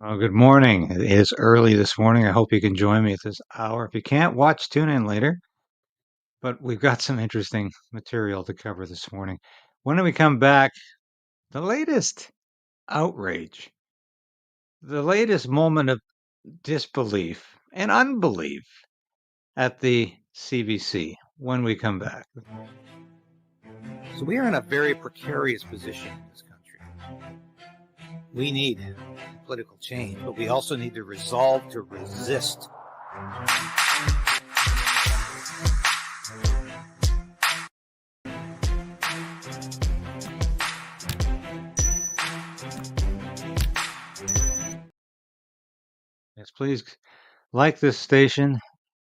Oh, good morning. It is early this morning. I hope you can join me at this hour. If you can't watch, tune in later. But we've got some interesting material to cover this morning. When we come back, the latest outrage, the latest moment of disbelief and unbelief at the CBC when we come back. So we are in a very precarious position in this country. We need political change, but we also need the resolve to resist. Yes, please like this station,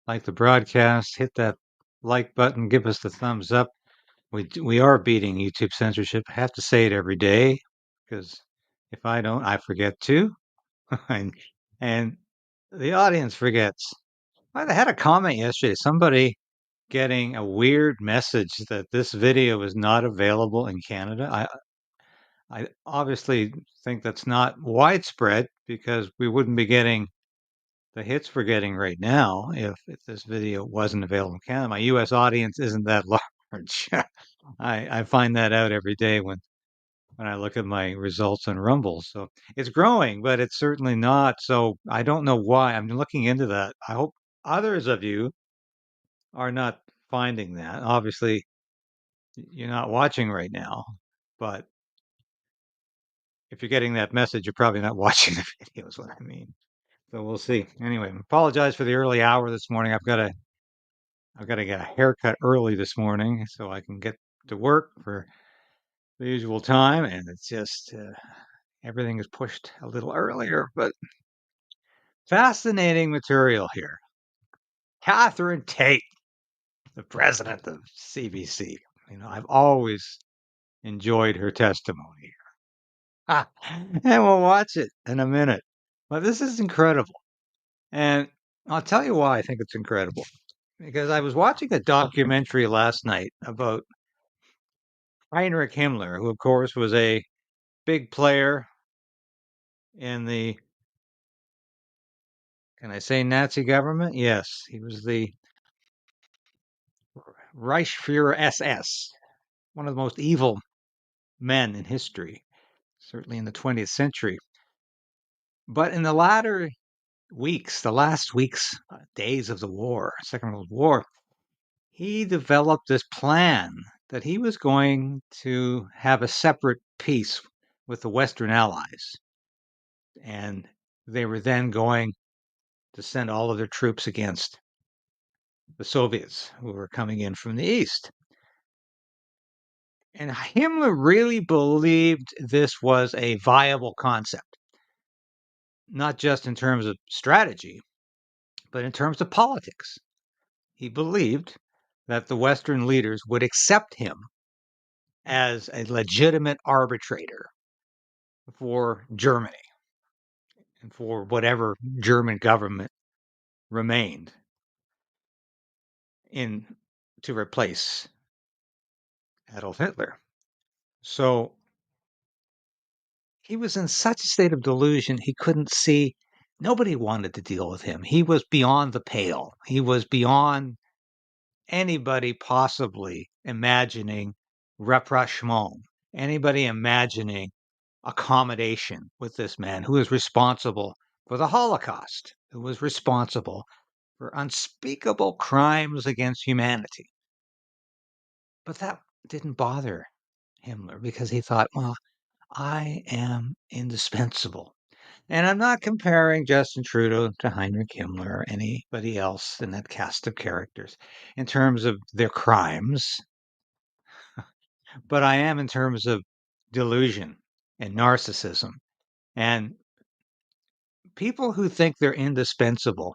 like the broadcast, hit that like button, give us the thumbs up. We are beating YouTube censorship. I have to say it every day because if I don't, I forget to, and and the audience forgets. I had a comment yesterday. Somebody getting a weird message that this video is not available in Canada. I obviously think that's not widespread because we wouldn't be getting the hits we're getting right now if this video wasn't available in Canada. My U.S. audience isn't that large. I find that out every day when I look at my results on Rumble. So it's growing, but it's certainly not. So I don't know why. I'm looking into that. I hope others of you are not finding that. Obviously, you're not watching right now, but if you're getting that message, you're probably not watching the video, is what I mean. So we'll see. Anyway, apologize for the early hour this morning. I've got to get a haircut early this morning so I can get to work for the usual time, and it's just everything is pushed a little earlier, but fascinating material here. Catherine Tait, the president of CBC. I've always enjoyed her testimony. And we'll watch it in a minute. But this is incredible. And I'll tell you why I think it's incredible. Because I was watching a documentary last night about Heinrich Himmler, who, of course, was a big player in the, can I say Nazi government? Yes, he was the Reichsfuhrer SS, one of the most evil men in history, certainly in the 20th century. But in the latter weeks, the last weeks, days of the war, Second World War, he developed this plan that he was going to have a separate peace with the Western Allies. And they were then going to send all of their troops against the Soviets who were coming in from the East. And Himmler really believed this was a viable concept, not just in terms of strategy, but in terms of politics. He believed that the Western leaders would accept him as a legitimate arbitrator for Germany and for whatever German government remained in to replace Adolf Hitler. So he was in such a state of delusion he couldn't see. Nobody wanted to deal with him. He was beyond the pale. He was beyond anybody possibly imagining rapprochement, anybody imagining accommodation with this man who is responsible for the Holocaust, who was responsible for unspeakable crimes against humanity. But that didn't bother Himmler because he thought, well, I am indispensable. And I'm not comparing Justin Trudeau to Heinrich Himmler or anybody else in that cast of characters in terms of their crimes, but I am in terms of delusion and narcissism. And people who think they're indispensable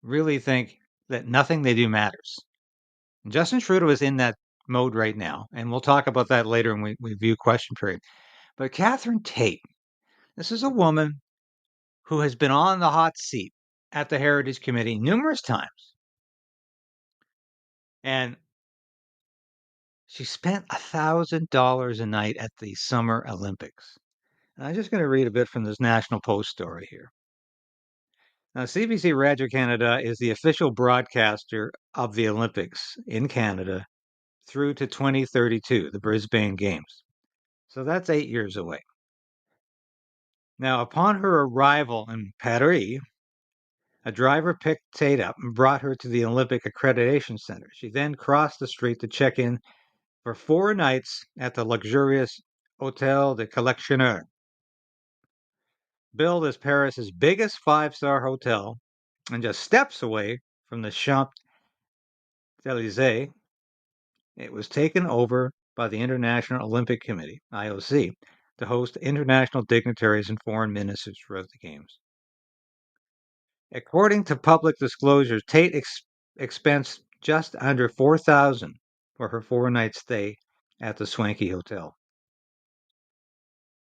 really think that nothing they do matters. And Justin Trudeau is in that mode right now, and we'll talk about that later when we view question period. But Catherine Tait, this is a woman who has been on the hot seat at the Heritage Committee numerous times. And she spent $1,000 a night at the Summer Olympics. And I'm just going to read a bit from this National Post story here. Now, CBC Radio Canada is the official broadcaster of the Olympics in Canada through to 2032, the Brisbane Games. So that's 8 years away. Now, upon her arrival in Paris, a driver picked Tait up and brought her to the Olympic Accreditation Center. She then crossed the street to check in for 4 nights at the luxurious Hôtel de Collectionneur, billed as Paris's biggest 5-star hotel and just steps away from the Champs-Élysées. It was taken over by the International Olympic Committee, IOC, to host international dignitaries and foreign ministers throughout the Games. According to public disclosures, Tait expensed just under $4,000 for her 4-night stay at the swanky hotel.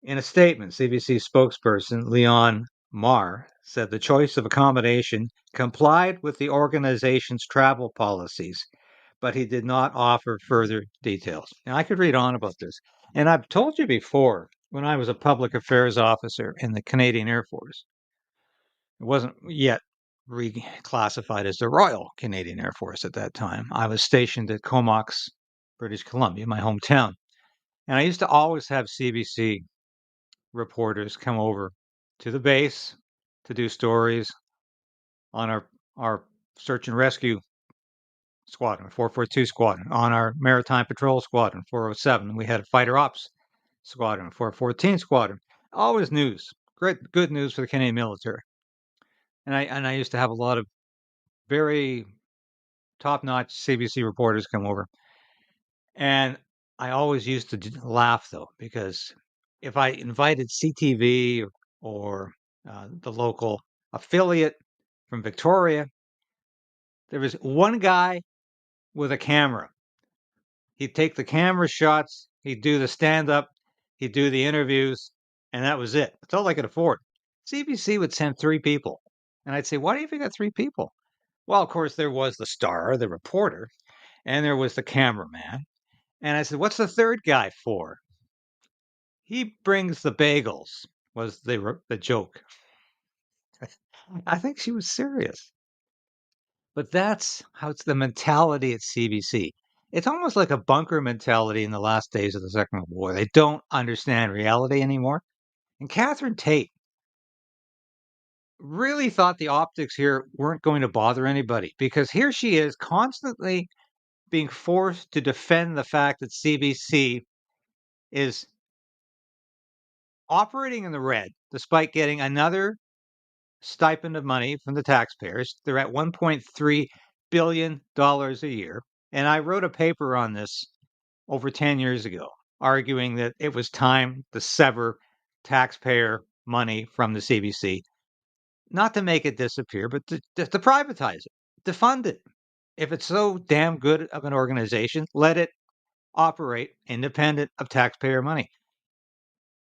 In a statement, CBC spokesperson Leon Marr said the choice of accommodation complied with the organization's travel policies, but he did not offer further details. Now, I could read on about this. And I've told you before, when I was a public affairs officer in the Canadian Air Force, it wasn't yet reclassified as the Royal Canadian Air Force at that time. I was stationed at Comox, British Columbia, my hometown. And I used to always have CBC reporters come over to the base to do stories on our search and rescue squadron, 442 squadron, on our maritime patrol squadron, 407. We had a fighter ops squadron, 414 squadron. Always news, good news for the Canadian military. And I used to have a lot of very top-notch CBC reporters come over. And I always used to laugh, though, because if I invited CTV or the local affiliate from Victoria, there was one guy with a camera. He'd take the camera shots, he'd do the stand-up, he'd do the interviews, and that was it. That's all I could afford. CBC would send 3 people. And I'd say, why do you think got 3 people? Well, of course, there was the star, the reporter, and there was the cameraman. And I said, what's the third guy for? He brings the bagels, was the joke. I think she was serious. But that's how it's the mentality at CBC. It's almost like a bunker mentality in the last days of the Second World War. They don't understand reality anymore. And Catherine Tait really thought the optics here weren't going to bother anybody because here she is constantly being forced to defend the fact that CBC is operating in the red despite getting another stipend of money from the taxpayers. They're at $1.3 billion a year. And I wrote a paper on this over 10 years ago, arguing that it was time to sever taxpayer money from the CBC, not to make it disappear, but to privatize it, to fund it. If it's so damn good of an organization, let it operate independent of taxpayer money.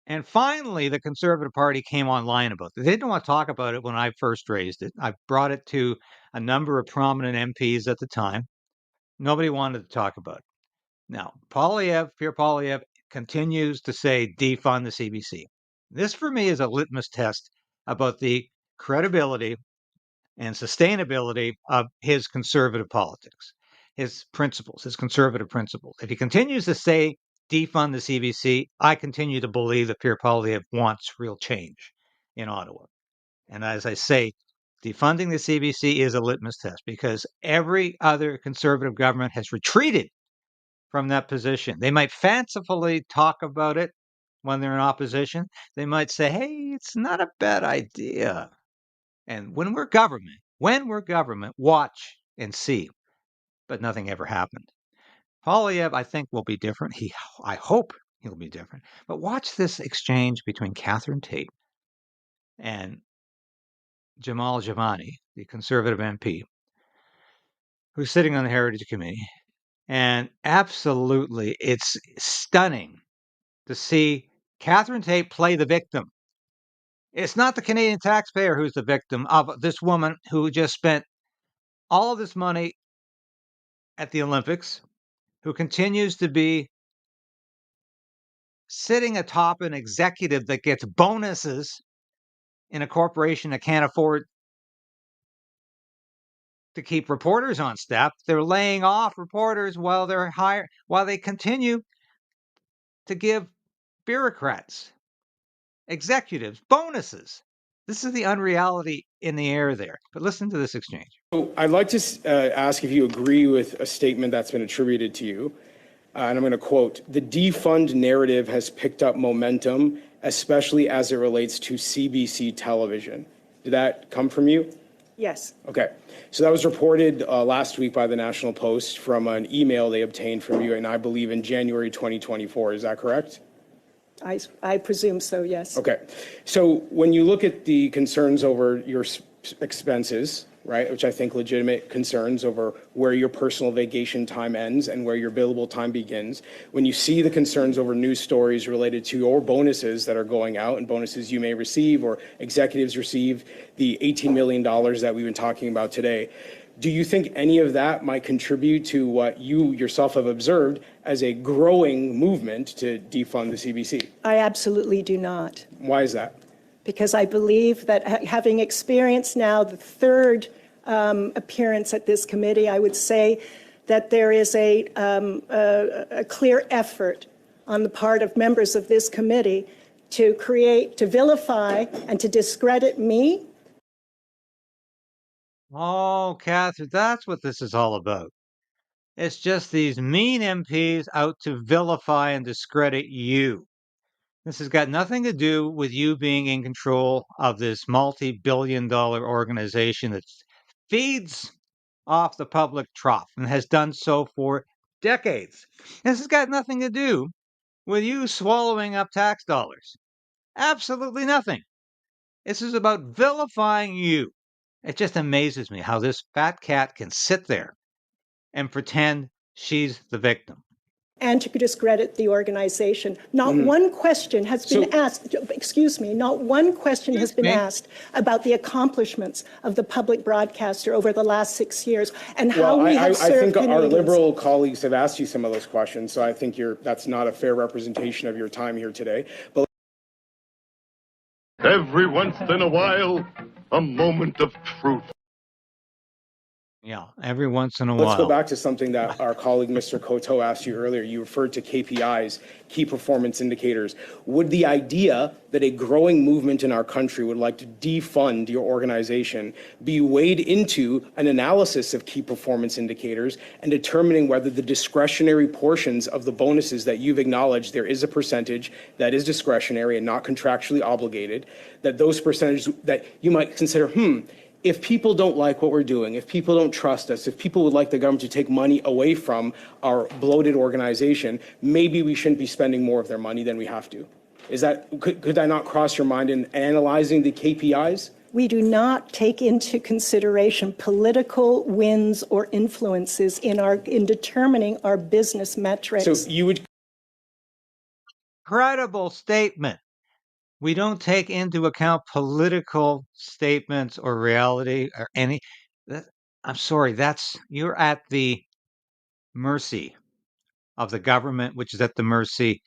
And finally, the Conservative Party came online about this. They didn't want to talk about it when I first raised it. I brought it to a number of prominent MPs at the time. Nobody wanted to talk about it. Now, Pierre Poilievre, continues to say defund the CBC. This, for me, is a litmus test about the credibility and sustainability of his conservative politics, his principles, his conservative principles. If he continues to say defund the CBC, I continue to believe that Pierre Poilievre wants real change in Ottawa. And as I say, defunding the CBC is a litmus test because every other conservative government has retreated from that position. They might fancifully talk about it when they're in opposition. They might say, hey, it's not a bad idea. And when we're government, watch and see. But nothing ever happened. Poilievre, I think, will be different. I hope he'll be different. But watch this exchange between Catherine Tait and Jamal Jamani, the Conservative MP, who's sitting on the Heritage Committee. And absolutely, it's stunning to see Catherine Tait play the victim. It's not the Canadian taxpayer who's the victim of this woman who just spent all of this money at the Olympics, who continues to be sitting atop an executive that gets bonuses in a corporation that can't afford to keep reporters on staff. They're laying off reporters while they continue to give bureaucrats, executives, bonuses. This is the unreality in the air there. But listen to this exchange. So I'd like to ask if you agree with a statement that's been attributed to you. And I'm going to quote, "The defund narrative has picked up momentum, especially as it relates to CBC television." Did that come from you? Yes. Okay. So that was reported last week by the National Post from an email they obtained from you, and I believe in January 2024. Is that correct? I presume so, yes. Okay. So when you look at the concerns over your expenses, right, which I think legitimate concerns over where your personal vacation time ends and where your billable time begins, when you see the concerns over news stories related to your bonuses that are going out and bonuses you may receive or executives receive, the $18 million that we've been talking about today, do you think any of that might contribute to what you yourself have observed as a growing movement to defund the CBC? I absolutely do not. Why is that? Because I believe that having experienced now the third appearance at this committee, I would say that there is a clear effort on the part of members of this committee to vilify and to discredit me. Oh, Catherine, that's what this is all about. It's just these mean MPs out to vilify and discredit you. This has got nothing to do with you being in control of this multi-billion-dollar organization that feeds off the public trough and has done so for decades. This has got nothing to do with you swallowing up tax dollars. Absolutely nothing. This is about vilifying you. It just amazes me how this fat cat can sit there and pretend she's the victim. And to discredit the organization. Not one question has been asked, excuse me, not one question has been asked about the accomplishments of the public broadcaster over the last 6 years and how we have served I think Canadians. our Liberal colleagues have asked you some of those questions, so I think that's not a fair representation of your time here today. But every once in a while, a moment of truth. Yeah, every once in a while. Let's go back to something that our colleague Mr. Coteau asked you earlier. You referred to KPIs, key performance indicators. Would the idea that a growing movement in our country would like to defund your organization be weighed into an analysis of key performance indicators and determining whether the discretionary portions of the bonuses that you've acknowledged there is a percentage that is discretionary and not contractually obligated, that those percentages that you might consider, if people don't like what we're doing, if people don't trust us, if people would like the government to take money away from our bloated organization, maybe we shouldn't be spending more of their money than we have to. Could that not cross your mind in analyzing the KPIs? We do not take into consideration political wins or influences in determining our business metrics. So you would. Credible statement. We don't take into account political statements or reality or any. I'm sorry, you're at the mercy of the government, which is at the mercy,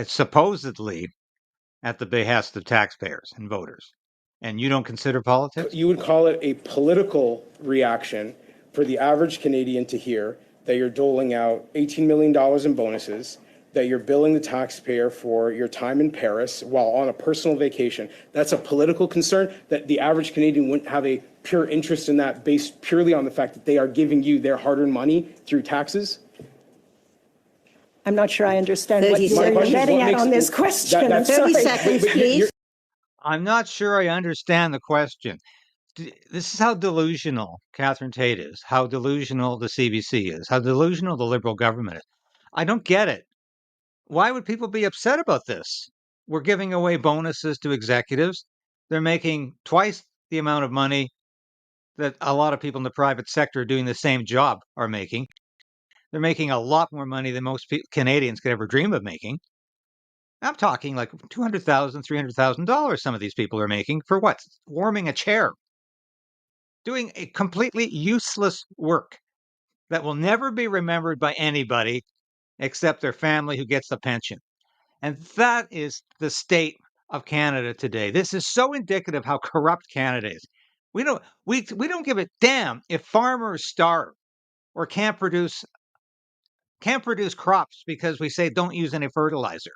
supposedly at the behest of taxpayers and voters. And you don't consider politics? You would call it a political reaction for the average Canadian to hear that you're doling out $18 million in bonuses, that you're billing the taxpayer for your time in Paris while on a personal vacation. That's a political concern that the average Canadian wouldn't have a pure interest in that based purely on the fact that they are giving you their hard-earned money through taxes? I'm not sure I understand what you're getting at on this question. I'm 30 sorry. seconds, please. I'm not sure I understand the question. This is how delusional Catherine Tait is, how delusional the CBC is, how delusional the Liberal government is. I don't get it. Why would people be upset about this? We're giving away bonuses to executives. They're making twice the amount of money that a lot of people in the private sector doing the same job are making. They're making a lot more money than most Canadians could ever dream of making. I'm talking like $200,000, $300,000 some of these people are making for what? Warming a chair. Doing a completely useless work that will never be remembered by anybody except their family who gets the pension. And that is the state of Canada today. This is so indicative how corrupt Canada is. We don't give a damn if farmers starve or can't produce crops because we say don't use any fertilizer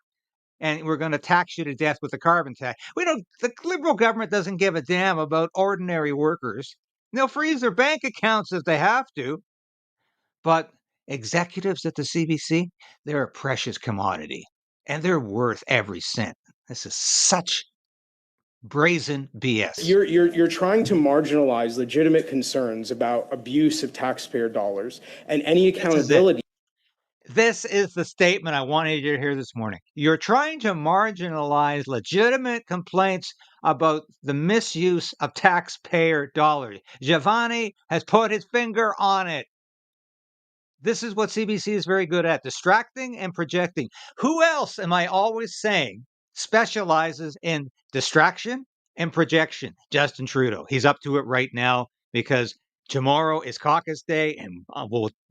and we're going to tax you to death with the carbon tax. The Liberal government doesn't give a damn about ordinary workers. They'll freeze their bank accounts if they have to. But executives at the CBC, they're a precious commodity and they're worth every cent. This is such brazen BS. You're trying to marginalize legitimate concerns about abuse of taxpayer dollars and any accountability. This is the statement I wanted you to hear this morning. You're trying to marginalize legitimate complaints about the misuse of taxpayer dollars. Giovanni has put his finger on it. This is what CBC is very good at, distracting and projecting. Who else, am I always saying, specializes in distraction and projection? Justin Trudeau. He's up to it right now because tomorrow is caucus day, and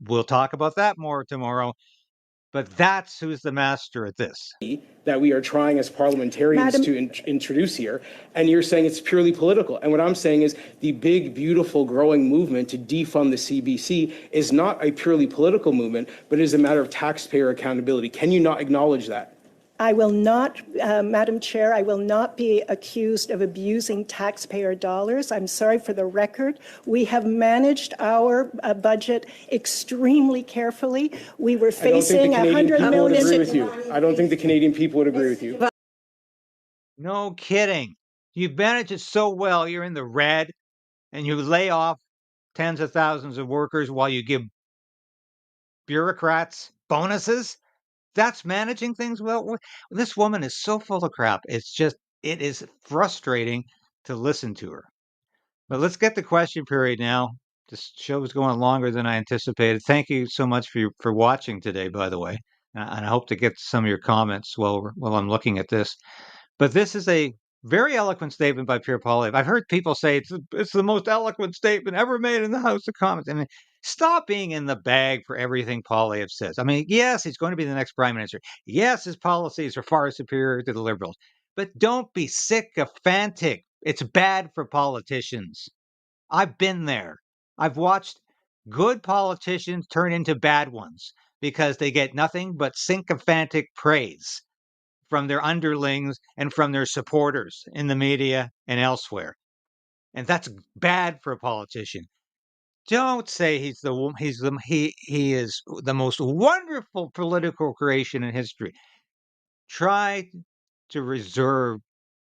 we'll talk about that more tomorrow. But that's who's the master at this. That we are trying as parliamentarians to introduce here, and you're saying it's purely political. And what I'm saying is the big, beautiful, growing movement to defund the CBC is not a purely political movement, but it is a matter of taxpayer accountability. Can you not acknowledge that? I will not, Madam Chair, I will not be accused of abusing taxpayer dollars. I'm sorry, for the record. We have managed our budget extremely carefully. We were facing $100 million. I don't think the Canadian people would agree with you. No kidding. You've managed it so well, you're in the red, and you lay off tens of thousands of workers while you give bureaucrats bonuses. That's managing things well. This woman is so full of crap. It is frustrating to listen to her. But let's get the question period now. This show is going longer than I anticipated. Thank you so much for watching today, by the way. And I hope to get some of your comments while I'm looking at this. But this is a very eloquent statement by Pierre Poilievre. I've heard people say it's the most eloquent statement ever made in the House of Commons. I mean, stop being in the bag for everything Poilievre says. I mean, yes, he's going to be the next prime minister. Yes, his policies are far superior to the Liberals. But don't be sycophantic. It's bad for politicians. I've been there. I've watched good politicians turn into bad ones because they get nothing but sycophantic praise from their underlings and from their supporters in the media and elsewhere. And that's bad for a politician. Don't say he is the most wonderful political creation in history. Try to reserve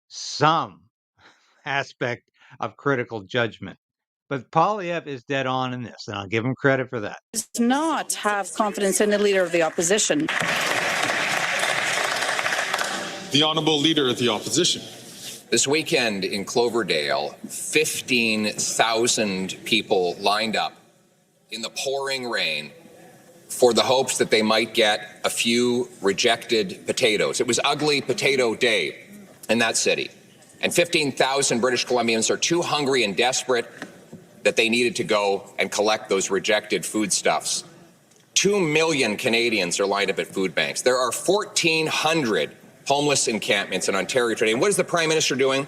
some aspect of critical judgment. But Poilievre is dead on in this, and I'll give him credit for that. Does not have confidence in the leader of the opposition. The Honourable Leader of the Opposition. This weekend in Cloverdale, 15,000 people lined up in the pouring rain for the hopes that they might get a few rejected potatoes. It was Ugly Potato Day in that city. And 15,000 British Columbians are too hungry and desperate that they needed to go and collect those rejected foodstuffs. 2 million Canadians are lined up at food banks. There are 1,400 homeless encampments in Ontario today. And what is the Prime Minister doing?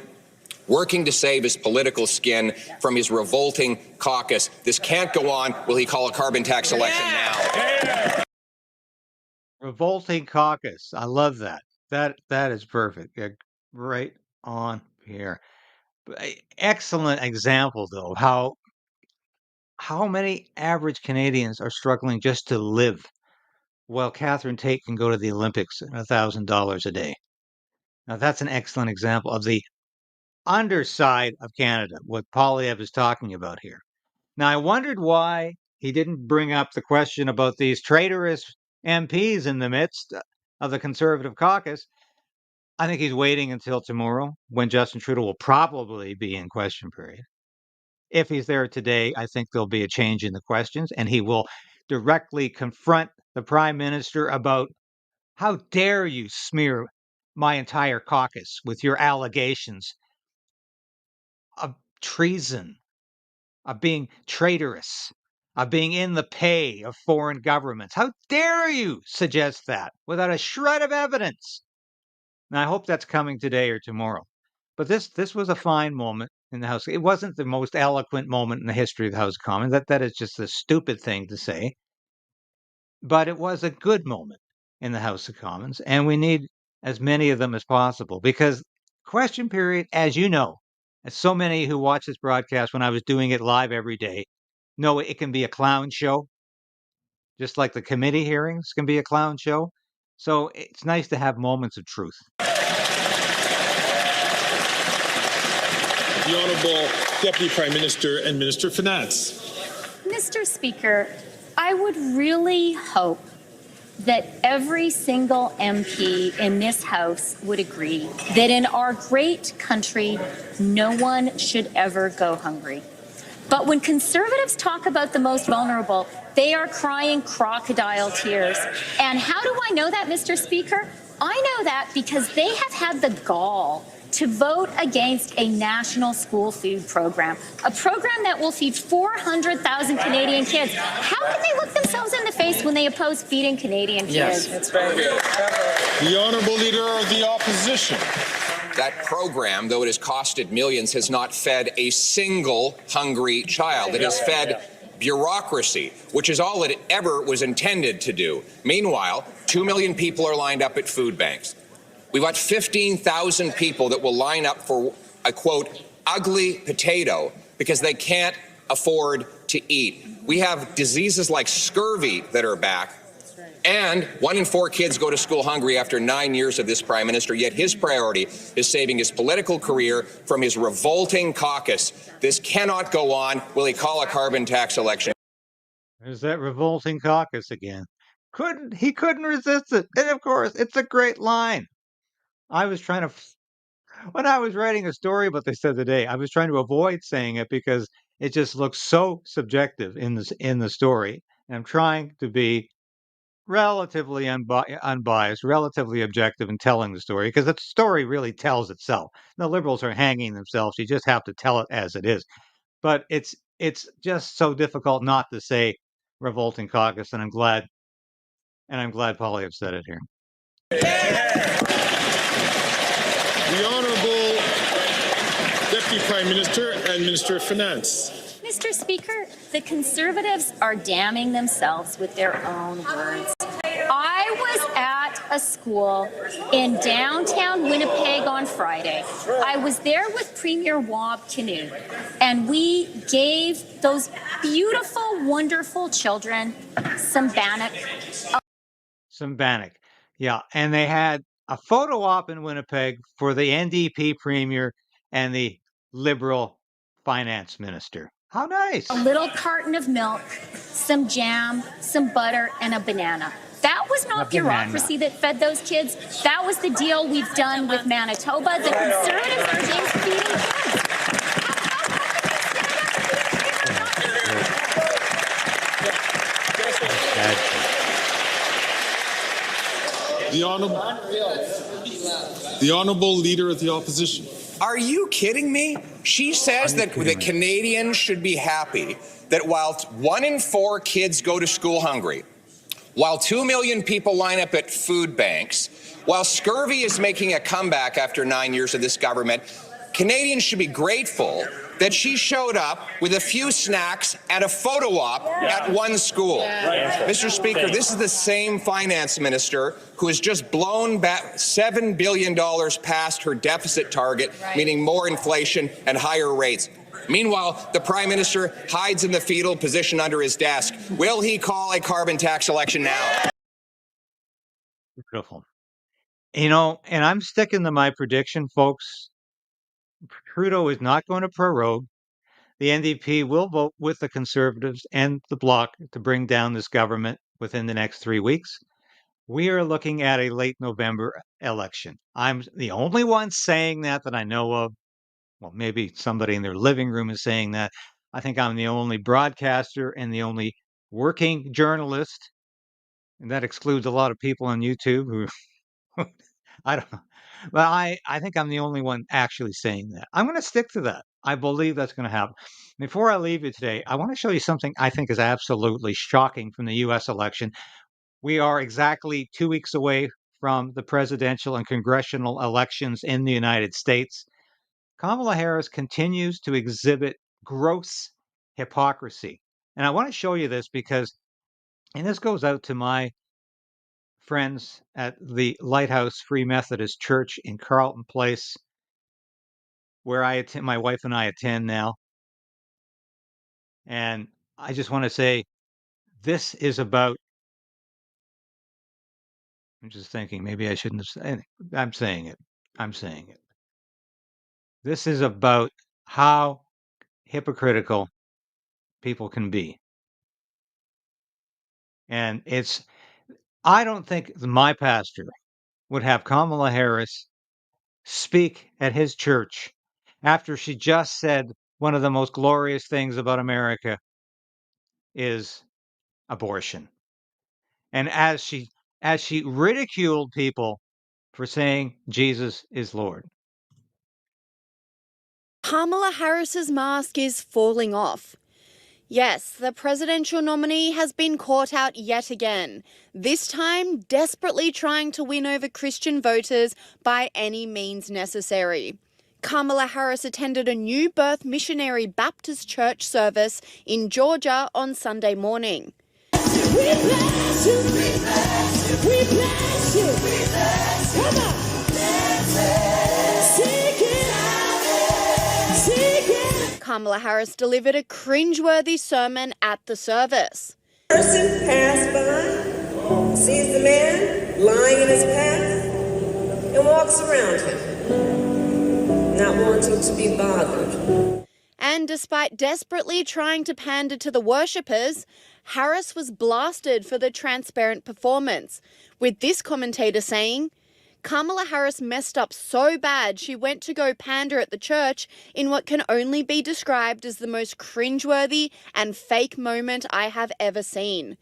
Working to save his political skin from his revolting caucus. This can't go on. Will he call a carbon tax election now? Revolting caucus. I love that. That is perfect. Yeah, right on here. Excellent example, though, of how many average Canadians are struggling just to live, while Catherine Tait can go to the Olympics at $1,000 a day. Now, that's an excellent example of the underside of Canada, what Poilievre is talking about here. Now, I wondered why he didn't bring up the question about these traitorous MPs in the midst of the Conservative caucus. I think he's waiting until tomorrow when Justin Trudeau will probably be in question period. If he's there today, I think there'll be a change in the questions, and he will directly confront the Prime Minister about how dare you smear my entire caucus with your allegations of treason, of being traitorous, of being in the pay of foreign governments. How dare you suggest that without a shred of evidence? And I hope that's coming today or tomorrow. But this was a fine moment in the House. It wasn't the most eloquent moment in the history of the House of Commons. That is just a stupid thing to say. But it was a good moment in the House of Commons, and we need as many of them as possible because question period, as you know, as so many who watch this broadcast when I was doing it live every day, know it can be a clown show, just like the committee hearings can be a clown show. So it's nice to have moments of truth. The Honourable Deputy Prime Minister and Minister of Finance. Mr. Speaker, I would really hope that every single MP in this House would agree that in our great country, no one should ever go hungry. But when Conservatives talk about the most vulnerable, they are crying crocodile tears. And how do I know that, Mr. Speaker? I know that because they have had the gall to vote against a national school food program, a program that will feed 400,000 Canadian kids. How can they look themselves in the face when they oppose feeding Canadian kids? Yes, that's right. The Honourable Leader of the Opposition. That program, though it has costed millions, has not fed a single hungry child. It has fed bureaucracy, which is all it ever was intended to do. Meanwhile, 2 million people are lined up at food banks. We've got 15,000 people that will line up for a, quote, ugly potato because they can't afford to eat. We have diseases like scurvy that are back. And 1 in 4 kids go to school hungry after 9 years of this Prime Minister, yet his priority is saving his political career from his revolting caucus. This cannot go on. Will he call a carbon tax election? There's that revolting caucus again. He couldn't resist it. And of course, it's a great line. I was trying to, when I was writing a story about this the other day, I was trying to avoid saying it because it just looks so subjective in the story. And I'm trying to be relatively unbiased, relatively objective in telling the story because the story really tells itself. The Liberals are hanging themselves. You just have to tell it as it is. But it's just so difficult not to say revolting caucus, and I'm glad Poilievre said it here. The Honourable Deputy Prime Minister and Minister of Finance. Mr. Speaker, the Conservatives are damning themselves with their own words. I was at a school in downtown Winnipeg on Friday. I was there with Premier Wab Kinew, and we gave those beautiful, wonderful children some bannock. Some bannock. Yeah, and they had a photo op in Winnipeg for the NDP premier and the Liberal finance minister. How nice. A little carton of milk, some jam, some butter, and a banana. That was not bureaucracy that fed those kids. That was the deal we've done with Manitoba. The Conservatives are against feeding kids. The Honourable Leader of the Opposition. Are you kidding me? She says that the Canadians should be happy that while 1 in 4 kids go to school hungry, while 2 million people line up at food banks, while scurvy is making a comeback after 9 years of this government, Canadians should be grateful that she showed up with a few snacks and a photo op at one school. Mr. Speaker, this is the same finance minister who has just blown back $7 billion past her deficit target, meaning more inflation and higher rates. Meanwhile, the Prime Minister hides in the fetal position under his desk. Will he call a carbon tax election now? Beautiful. You know, and I'm sticking to my prediction, folks. Trudeau is not going to prorogue. The NDP will vote with the Conservatives and the Bloc to bring down this government within the next 3 weeks. We are looking at a late November election. I'm the only one saying that I know of. Well, maybe somebody in their living room is saying that. I think I'm the only broadcaster and the only working journalist, and that excludes a lot of people on YouTube who I don't know. But I think I'm the only one actually saying that. I'm going to stick to that. I believe that's going to happen. Before I leave you today, I want to show you something I think is absolutely shocking from the U.S. election. We are exactly 2 weeks away from the presidential and congressional elections in the United States, Kamala Harris continues to exhibit gross hypocrisy. And I want to show you this because, and this goes out to my friends at the Lighthouse Free Methodist Church in Carlton Place, where my wife and I attend now. And I just want to say, this is about, I'm just thinking, maybe I shouldn't have said it. I'm saying it. I'm saying it. This is about how hypocritical people can be. And I don't think my pastor would have Kamala Harris speak at his church after she just said one of the most glorious things about America is abortion. And as she ridiculed people for saying Jesus is Lord. Kamala Harris's mask is falling off. Yes, the presidential nominee has been caught out yet again, this time desperately trying to win over Christian voters by any means necessary. Kamala Harris attended a New Birth Missionary Baptist Church service in Georgia on Sunday morning. We bless you, we bless you, we bless you, we bless you. Come on. Kamala Harris delivered a cringeworthy sermon at the service. A person passed by, sees the man lying in his path, and walks around him, not wanting to be bothered. And despite desperately trying to pander to the worshippers, Harris was blasted for the transparent performance, with this commentator saying, Kamala Harris messed up so bad she went to go pander at the church in what can only be described as the most cringeworthy and fake moment I have ever seen.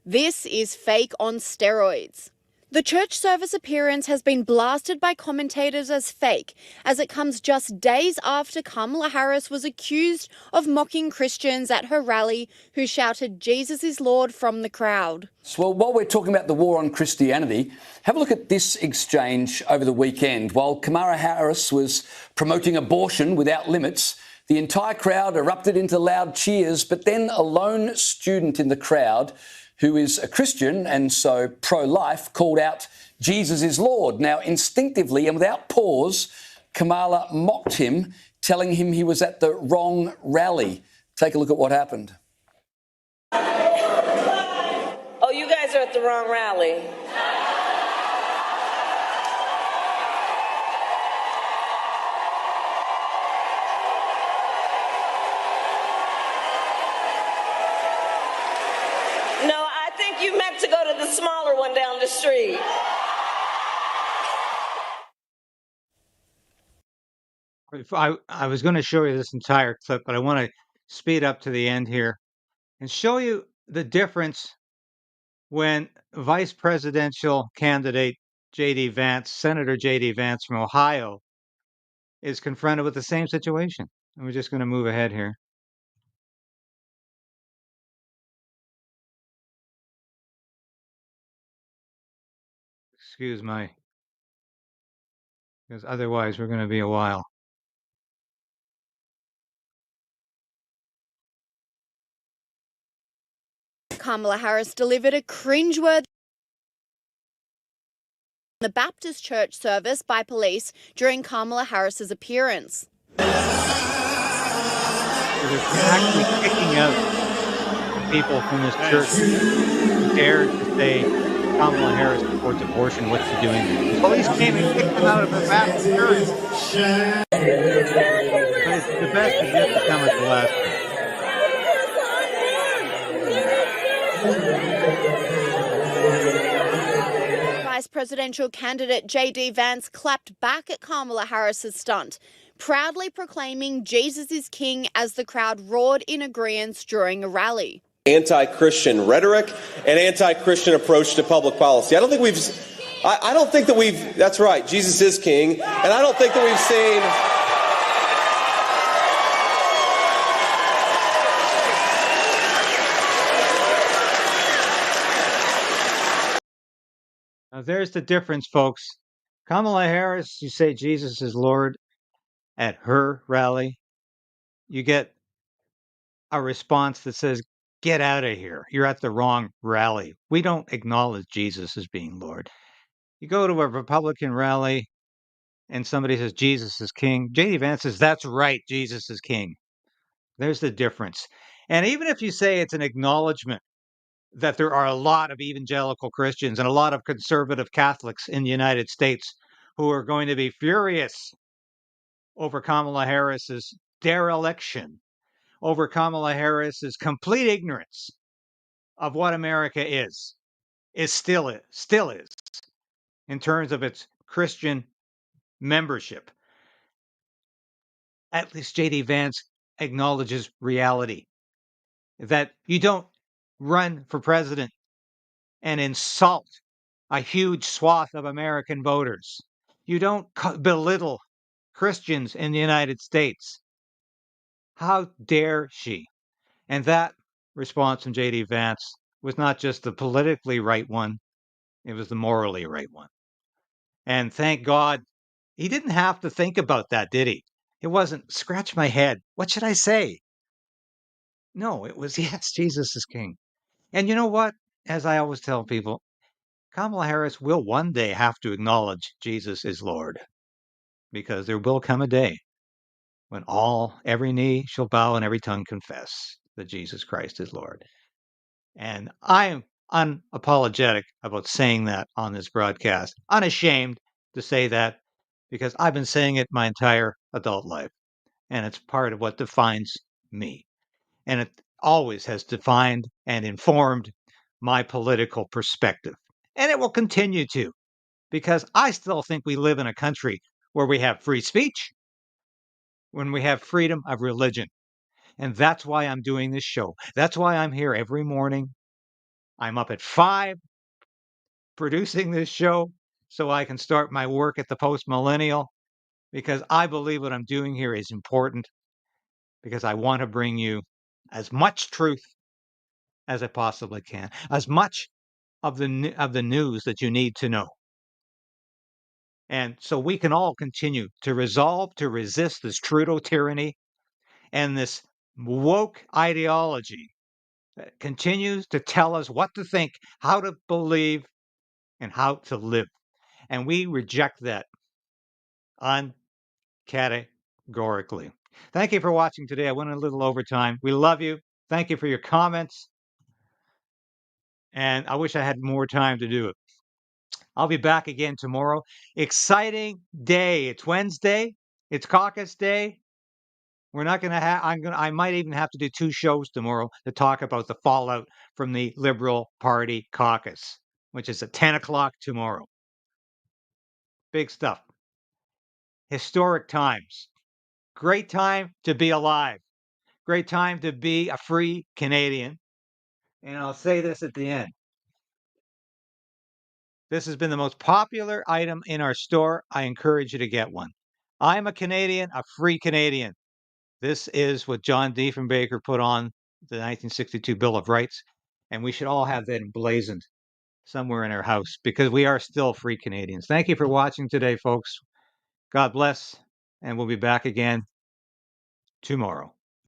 This is fake on steroids. The church service appearance has been blasted by commentators as fake, as it comes just days after Kamala Harris was accused of mocking Christians at her rally who shouted Jesus is Lord from the crowd. Well, while we're talking about the war on Christianity, have a look at this exchange over the weekend. While Kamala Harris was promoting abortion without limits, the entire crowd erupted into loud cheers, but then a lone student in the crowd who is a Christian and so pro-life, called out, Jesus is Lord. Now, instinctively and without pause, Kamala mocked him, telling him he was at the wrong rally. Take a look at what happened. Oh, you guys are at the wrong rally. You meant to go to the smaller one down the street. I was going to show you this entire clip, but I want to speed up to the end here and show you the difference when Vice Presidential candidate J.D. Vance, Senator J.D. Vance from Ohio, is confronted with the same situation. And we're just going to move ahead here. Excuse my, because otherwise we're going to be a while. Kamala Harris delivered a cringeworthy the Baptist church service by police during Kamala Harris's appearance. They're actually kicking out people from this church who dared to say Kamala Harris supports abortion. What's she doing there? The police came and kicked them out of the Baptist church. But it's the best is yet to come at the last. Vice presidential candidate J.D. Vance clapped back at Kamala Harris's stunt, proudly proclaiming Jesus is King as the crowd roared in agreement during a rally. Anti-Christian rhetoric and anti-Christian approach to public policy. I don't think that we've, that's right, Jesus is King, and I don't think that we've seen... Now, there's the difference, folks. Kamala Harris, you say Jesus is Lord at her rally, you get a response that says, get out of here. You're at the wrong rally. We don't acknowledge Jesus as being Lord. You go to a Republican rally and somebody says Jesus is king. J.D. Vance says, that's right, Jesus is king. There's the difference. And even if you say it's an acknowledgement that there are a lot of evangelical Christians and a lot of conservative Catholics in the United States who are going to be furious over Kamala Harris's dereliction, over Kamala Harris's complete ignorance of what America still is in terms of its Christian membership. At least J.D. Vance acknowledges reality, that you don't run for president and insult a huge swath of American voters. You don't belittle Christians in the United States. How dare she? And that response from J.D. Vance was not just the politically right one, it was the morally right one. And thank God he didn't have to think about that, did he? It wasn't, scratch my head. What should I say? No, it was, yes, Jesus is king. And you know what? As I always tell people, Kamala Harris will one day have to acknowledge Jesus is Lord, because there will come a day when every knee shall bow and every tongue confess that Jesus Christ is Lord. And I am unapologetic about saying that on this broadcast, unashamed to say that, because I've been saying it my entire adult life, and it's part of what defines me. And it always has defined and informed my political perspective. And it will continue to, because I still think we live in a country where we have free speech, when we have freedom of religion. And that's why I'm doing this show. That's why I'm here every morning. I'm up at 5 producing this show so I can start my work at the Post Millennial, because I believe what I'm doing here is important, because I want to bring you as much truth as I possibly can, as much of the news that you need to know. And so we can all continue to resolve to resist this Trudeau tyranny and this woke ideology that continues to tell us what to think, how to believe, and how to live. And we reject that uncategorically. Thank you for watching today. I went a little overtime. We love you. Thank you for your comments. And I wish I had more time to do it. I'll be back again tomorrow. Exciting day. It's Wednesday. It's caucus day. We're not going to have, I might even have to do 2 shows tomorrow to talk about the fallout from the Liberal Party caucus, which is at 10 o'clock tomorrow. Big stuff. Historic times. Great time to be alive. Great time to be a free Canadian. And I'll say this at the end. This has been the most popular item in our store. I encourage you to get one. I'm a Canadian, a free Canadian. This is what John Diefenbaker put on the 1962 Bill of Rights, and we should all have that emblazoned somewhere in our house, because we are still free Canadians. Thank you for watching today, folks. God bless, and we'll be back again tomorrow.